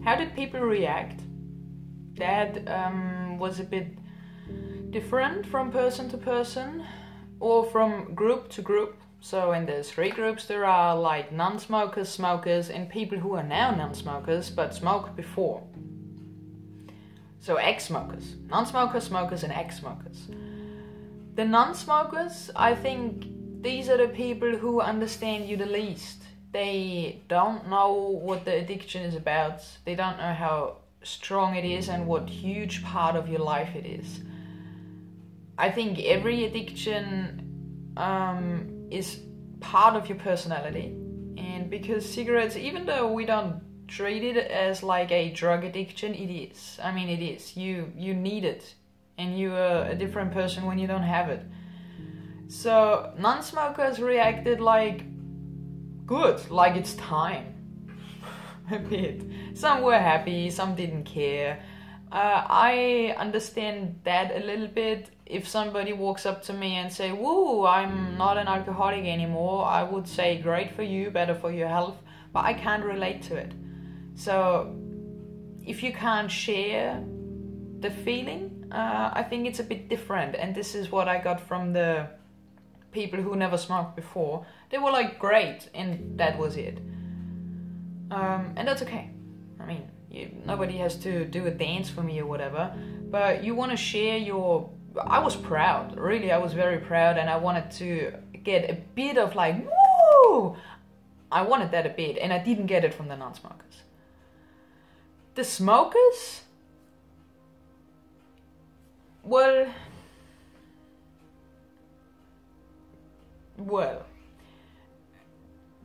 How did people react? That was a bit different from person to person or from group to group. So in the 3 groups there are like non-smokers, smokers, and people who are now non-smokers but smoked before. So ex-smokers, non-smokers, smokers, and ex-smokers. The non-smokers, I think these are the people who understand you the least. They don't know what the addiction is about. They don't know how strong it is and what huge part of your life it is. I think every addiction is part of your personality. And because cigarettes, even though we don't treat it as like a drug addiction, it is. I mean, it is. You need it. And you are a different person when you don't have it. So non-smokers reacted like, good, like it's time. A bit. Some were happy, some didn't care. I understand that a little bit. If somebody walks up to me and say, woo, I'm not an alcoholic anymore, I would say, great for you, better for your health, but I can't relate to it. So if you can't share the feeling, I think it's a bit different. And this is what I got from the people who never smoked before. They were like, great, and that was it. And that's okay. I mean, nobody has to do a dance for me or whatever, but you want to share your... I was proud, really, I was very proud, and I wanted to get a bit of like, woo! I wanted that a bit, and I didn't get it from the non-smokers. The smokers? Well,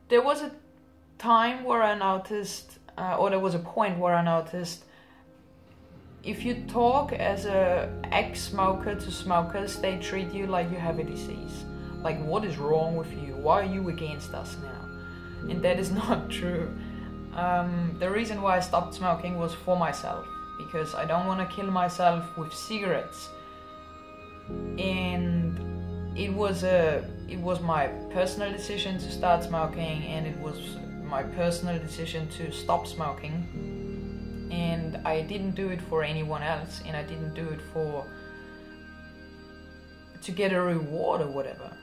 there was a time where I noticed, or there was a point where I noticed, if you talk as a ex-smoker to smokers, they treat you like you have a disease. Like, what is wrong with you? Why are you against us now? And that is not true. The reason why I stopped smoking was for myself, because I don't want to kill myself with cigarettes. And it was my personal decision to start smoking, and it was my personal decision to stop smoking. And I didn't do it for anyone else, and I didn't do it to get a reward or whatever.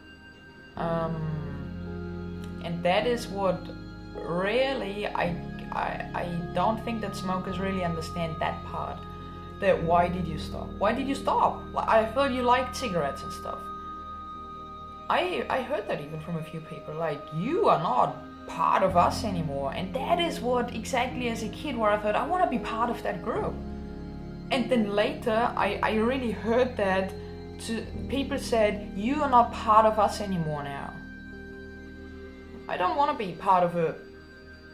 And that is what really I don't think that smokers really understand that part. That why did you stop? Why did you stop? I thought you liked cigarettes and stuff. I heard that even from a few people, like, you are not part of us anymore. And that is what exactly as a kid where I thought I want to be part of that group. And then later I really heard that people said, you are not part of us anymore now. I don't want to be part of a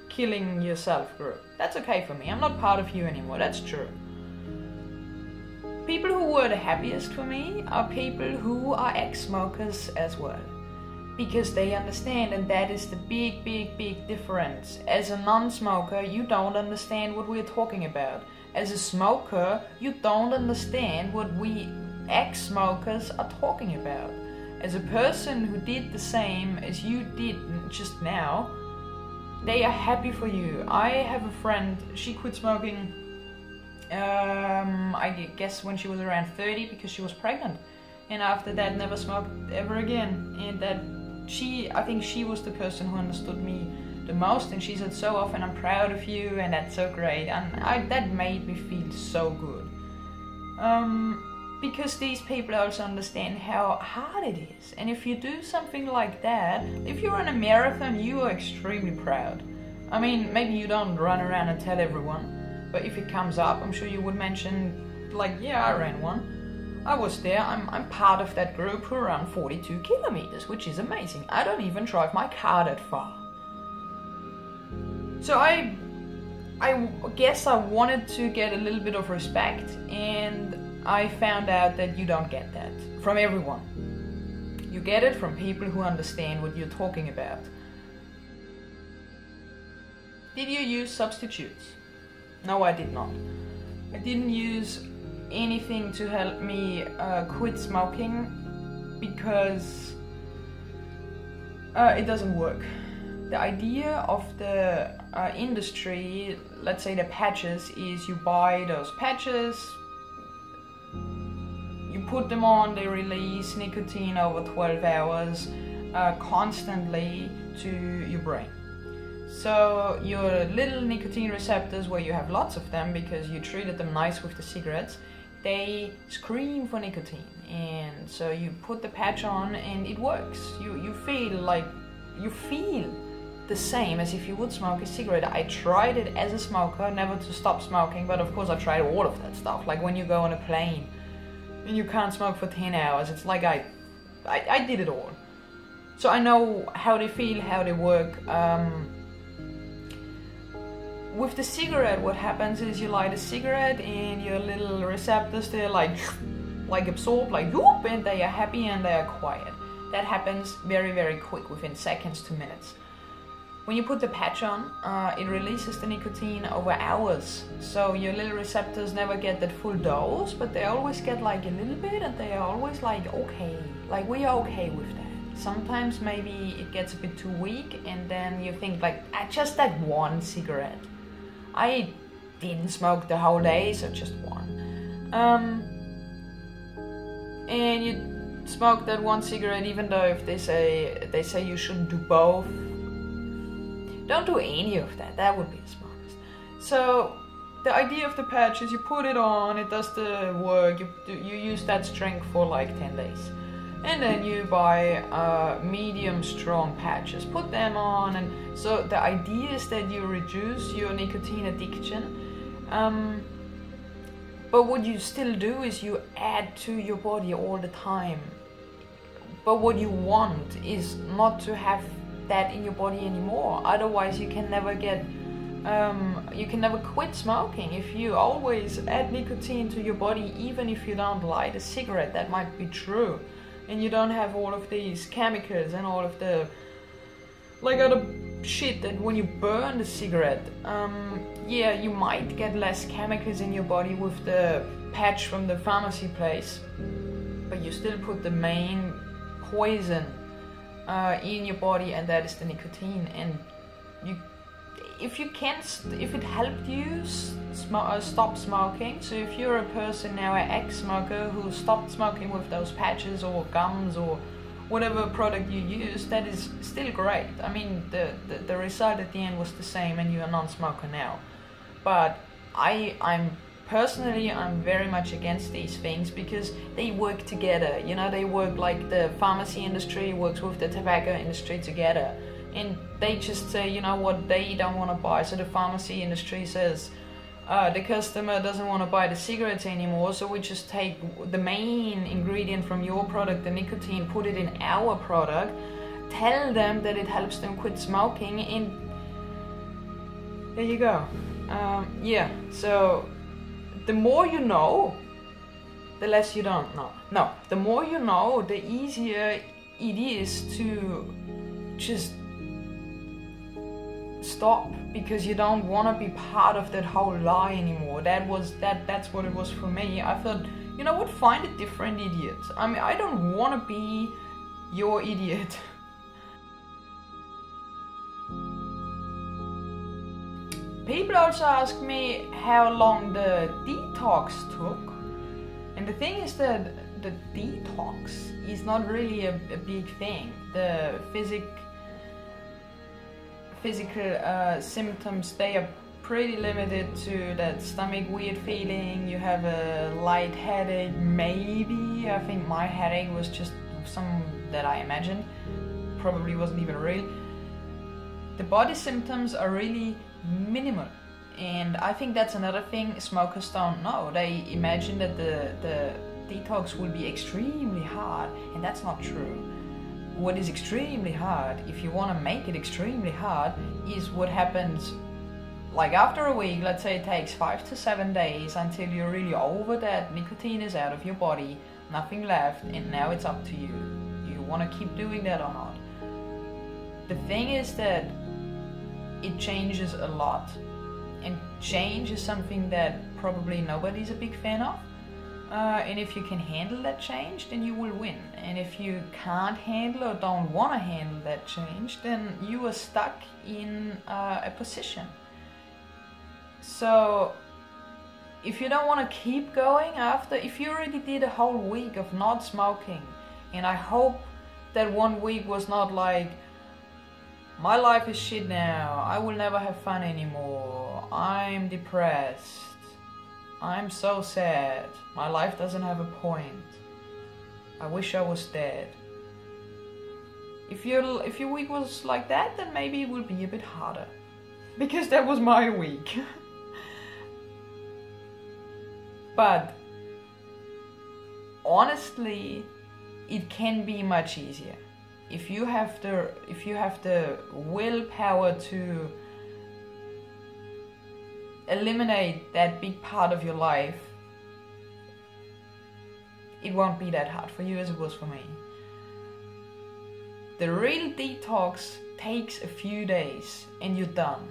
killing yourself group. That's okay for me. I'm not part of you anymore. That's true. People who were the happiest for me are people who are ex-smokers as well. Because they understand, and that is the big difference. As a non-smoker, you don't understand what we're talking about. As a smoker, you don't understand what we ex-smokers are talking about. As a person who did the same as you did just now, they are happy for you. I have a friend, she quit smoking, I guess when she was around 30 because she was pregnant. And after that, never smoked ever again. And I think she was the person who understood me the most, and she said, so often, I'm proud of you, and that's so great. And that made me feel so good. Because these people also understand how hard it is. And if you do something like that, if you run a marathon, you are extremely proud. I mean, maybe you don't run around and tell everyone, but if it comes up, I'm sure you would mention, like, yeah, I ran one. I was there, I'm part of that group who ran 42 kilometers, which is amazing. I don't even drive my car that far. So I guess I wanted to get a little bit of respect, and I found out that you don't get that from everyone. You get it from people who understand what you're talking about. Did you use substitutes? No, I did not. I didn't use anything to help me quit smoking because It doesn't work. The idea of the industry, let's say the patches, is you buy those patches, you put them on, they release nicotine over 12 hours constantly to your brain. So your little nicotine receptors, where you have lots of them because you treated them nice with the cigarettes, they scream for nicotine, and so you put the patch on and it works. You feel the same as if you would smoke a cigarette. I tried it as a smoker, never to stop smoking, but of course I tried all of that stuff. Like when you go on a plane and you can't smoke for 10 hours, it's like I did it all. So I know how they feel, how they work. With the cigarette, what happens is you light a cigarette and your little receptors, they're like absorb, like whoop, and they are happy and they are quiet. That happens very, very quick, within seconds to minutes. When you put the patch on, it releases the nicotine over hours. So your little receptors never get that full dose, but they always get like a little bit, and they are always like, okay, like we are okay with that. Sometimes maybe it gets a bit too weak, and then you think like, just that one cigarette. I didn't smoke the whole day, so just one. And you smoke that one cigarette, even though if they say you shouldn't do both. Don't do any of that. That would be the smartest. So the idea of the patch is you put it on, it does the work. You use that strength for like 10 days. And then you buy medium strong patches, put them on, and so the idea is that you reduce your nicotine addiction, but what you still do is you add to your body all the time. But what you want is not to have that in your body anymore, otherwise you can never quit smoking. If you always add nicotine to your body, even if you don't light a cigarette, that might be true, and you don't have all of these chemicals and all of the like other shit that when you burn the cigarette, yeah, you might get less chemicals in your body with the patch from the pharmacy place, but you still put the main poison in your body, and that is the nicotine. And if it helped you stop smoking, so if you're a person now, an ex-smoker who stopped smoking with those patches or gums or whatever product you use, that is still great. I mean, the result at the end was the same, and you're a non-smoker now. But I'm personally very much against these things, because they work together. You know, they work like the pharmacy industry works with the tobacco industry together. And they just say, you know what, they don't want to buy. So the pharmacy industry says, the customer doesn't want to buy the cigarettes anymore, so we just take the main ingredient from your product, the nicotine, put it in our product, tell them that it helps them quit smoking, and there you go. Yeah, so the more you know, the less you don't know. No, the more you know, the easier it is to just stop, because you don't want to be part of that whole lie anymore. That's what it was for me. I thought, you know what, find a different idiot. I mean, I don't want to be your idiot. People also ask me how long the detox took, and the thing is that the detox is not really a big thing. The physical symptoms, they are pretty limited to that stomach weird feeling. You have a light headache, maybe. I think my headache was just some that I imagined, probably wasn't even real. The body symptoms are really minimal, and I think that's another thing smokers don't know. They imagine that the detox will be extremely hard, and that's not true. What is extremely hard, if you want to make it extremely hard, is what happens like after a week. Let's say it takes 5 to 7 days until you're really over that, nicotine is out of your body, nothing left, and now it's up to you. You want to keep doing that or not? The thing is that it changes a lot, and change is something that probably nobody's a big fan of. and if you can handle that change, then you will win. And if you can't handle or don't want to handle that change, then you are stuck in a position. So if you don't want to keep going after, if you already did a whole week of not smoking, and I hope that 1 week was not like, my life is shit now, I will never have fun anymore, I'm depressed, I'm so sad, my life doesn't have a point, I wish I was dead. If your week was like that, then maybe it will be a bit harder. Because that was my week. But honestly, it can be much easier. If you have the willpower to eliminate that big part of your life, it won't be that hard for you as it was for me. The real detox takes a few days and you're done.